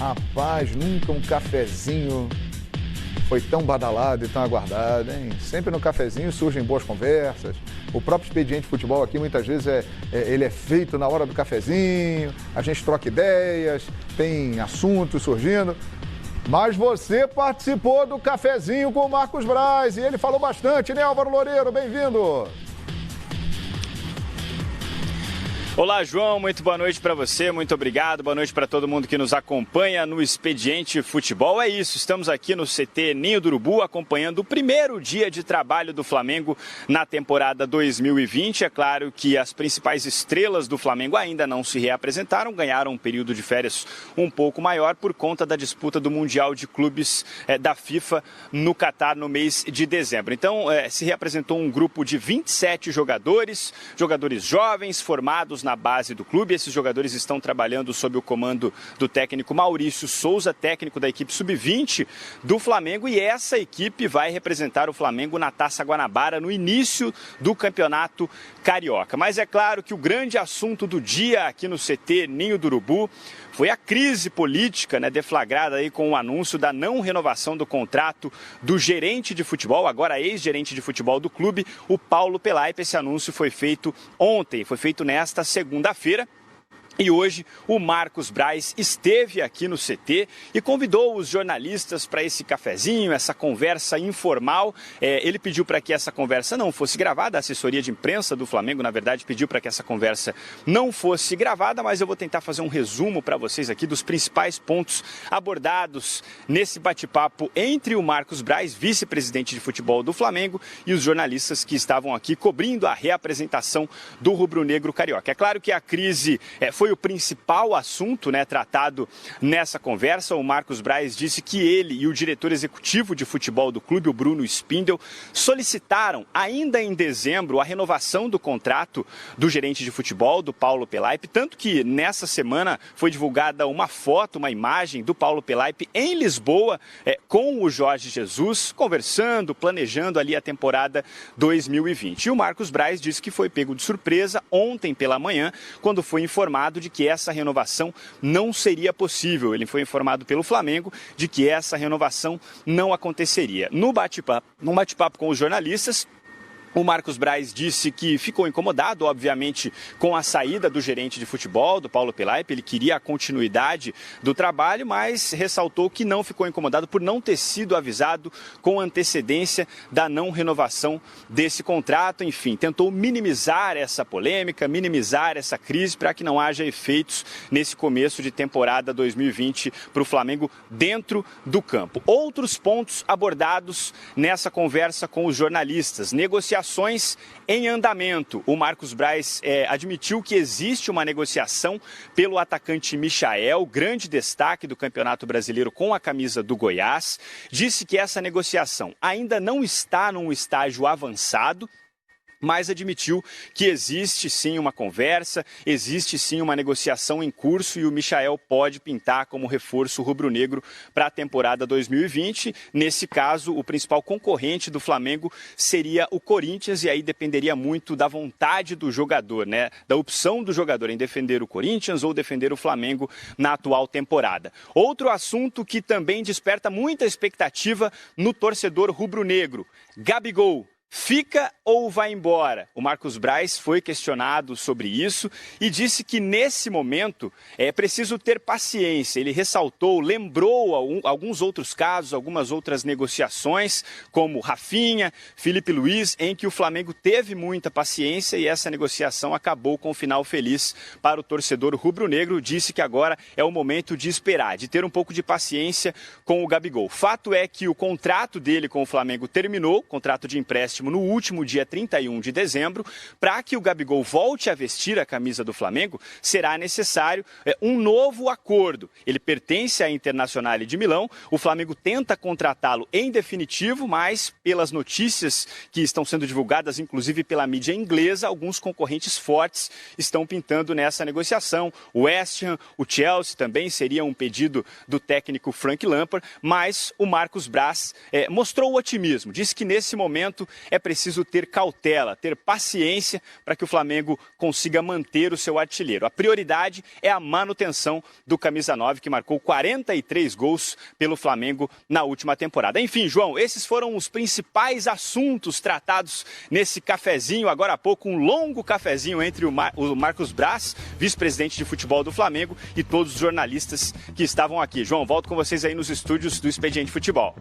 Rapaz, nunca um cafezinho foi tão badalado e tão aguardado, hein? Sempre no cafezinho surgem boas conversas. O próprio Expediente Futebol aqui, muitas vezes, ele é feito na hora do cafezinho, a gente troca ideias, tem assuntos surgindo. Mas você participou do cafezinho com o Marcos Braz e ele falou bastante, né, Álvaro Loureiro? Bem-vindo! Olá, João, muito boa noite para você, muito obrigado, boa noite para todo mundo que nos acompanha no Expediente Futebol. É isso, estamos aqui no CT Ninho do Urubu acompanhando o primeiro dia de trabalho do Flamengo na temporada 2020. É claro que as principais estrelas do Flamengo ainda não se reapresentaram, ganharam um período de férias um pouco maior por conta da disputa do Mundial de Clubes da FIFA no Catar no mês de dezembro. Então, se reapresentou um grupo de 27 jogadores jovens, formados na base do clube. Esses jogadores estão trabalhando sob o comando do técnico Maurício Souza, técnico da equipe sub-20 do Flamengo, e essa equipe vai representar o Flamengo na Taça Guanabara no início do Campeonato Carioca. Mas é claro que o grande assunto do dia aqui no CT Ninho do Urubu foi a crise política, deflagrada aí com o anúncio da não renovação do contrato do gerente de futebol, agora ex-gerente de futebol do clube, o Paulo Pelaipe. Esse anúncio foi feito ontem, foi feito nesta segunda-feira. E hoje o Marcos Braz esteve aqui no CT e convidou os jornalistas para esse cafezinho, essa conversa informal. Ele pediu para que essa conversa não fosse gravada, a assessoria de imprensa do Flamengo, na verdade, pediu para que essa conversa não fosse gravada, mas eu vou tentar fazer um resumo para vocês aqui dos principais pontos abordados nesse bate-papo entre o Marcos Braz, vice-presidente de futebol do Flamengo, e os jornalistas que estavam aqui cobrindo a reapresentação do rubro-negro carioca. É claro que a crise foi o principal assunto tratado nessa conversa. O Marcos Braz disse que ele e o diretor executivo de futebol do clube, o Bruno Spindel, solicitaram ainda em dezembro a renovação do contrato do gerente de futebol, do Paulo Pelaipe, tanto que nessa semana foi divulgada uma foto, uma imagem do Paulo Pelaipe em Lisboa com o Jorge Jesus, conversando, planejando ali a temporada 2020. E o Marcos Braz disse que foi pego de surpresa ontem pela manhã, quando foi informado de que essa renovação não seria possível. Ele foi informado pelo Flamengo de que essa renovação não aconteceria. Num bate-papo com os jornalistas, o Marcos Braz disse que ficou incomodado, obviamente, com a saída do gerente de futebol, do Paulo Pelaipe. Ele queria a continuidade do trabalho, mas ressaltou que não ficou incomodado por não ter sido avisado com antecedência da não renovação desse contrato. Enfim, tentou minimizar essa polêmica, minimizar essa crise para que não haja efeitos nesse começo de temporada 2020 para o Flamengo dentro do campo. Outros pontos abordados nessa conversa com os jornalistas: negociações em andamento. O Marcos Braz admitiu que existe uma negociação pelo atacante Michael, grande destaque do Campeonato Brasileiro com a camisa do Goiás. Disse que essa negociação ainda não está num estágio avançado, mas admitiu que existe sim uma conversa, existe sim uma negociação em curso e o Michael pode pintar como reforço rubro-negro para a temporada 2020. Nesse caso, o principal concorrente do Flamengo seria o Corinthians, e aí dependeria muito da vontade do jogador, da opção do jogador em defender o Corinthians ou defender o Flamengo na atual temporada. Outro assunto que também desperta muita expectativa no torcedor rubro-negro: Gabigol. Fica ou vai embora? O Marcos Braz foi questionado sobre isso e disse que nesse momento é preciso ter paciência. Ele ressaltou, lembrou alguns outros casos, algumas outras negociações, como Rafinha, Felipe Luiz, em que o Flamengo teve muita paciência e essa negociação acabou com um final feliz para o torcedor rubro-negro. Disse que agora é o momento de esperar, de ter um pouco de paciência com o Gabigol. Fato é que o contrato dele com o Flamengo terminou, contrato de empréstimo, no último dia 31 de dezembro. Para que o Gabigol volte a vestir a camisa do Flamengo, será necessário um novo acordo. Ele pertence à Internacional de Milão, o Flamengo tenta contratá-lo em definitivo, mas pelas notícias que estão sendo divulgadas, inclusive pela mídia inglesa, alguns concorrentes fortes estão pintando nessa negociação. O West Ham, o Chelsea também seria um pedido do técnico Frank Lampard, mas o Marcos Braz mostrou otimismo, disse que nesse momento é preciso ter cautela, ter paciência para que o Flamengo consiga manter o seu artilheiro. A prioridade é a manutenção do camisa 9, que marcou 43 gols pelo Flamengo na última temporada. Enfim, João, esses foram os principais assuntos tratados nesse cafezinho. Agora há pouco, um longo cafezinho entre o Marcos Braz, vice-presidente de futebol do Flamengo, e todos os jornalistas que estavam aqui. João, volto com vocês aí nos estúdios do Expediente Futebol.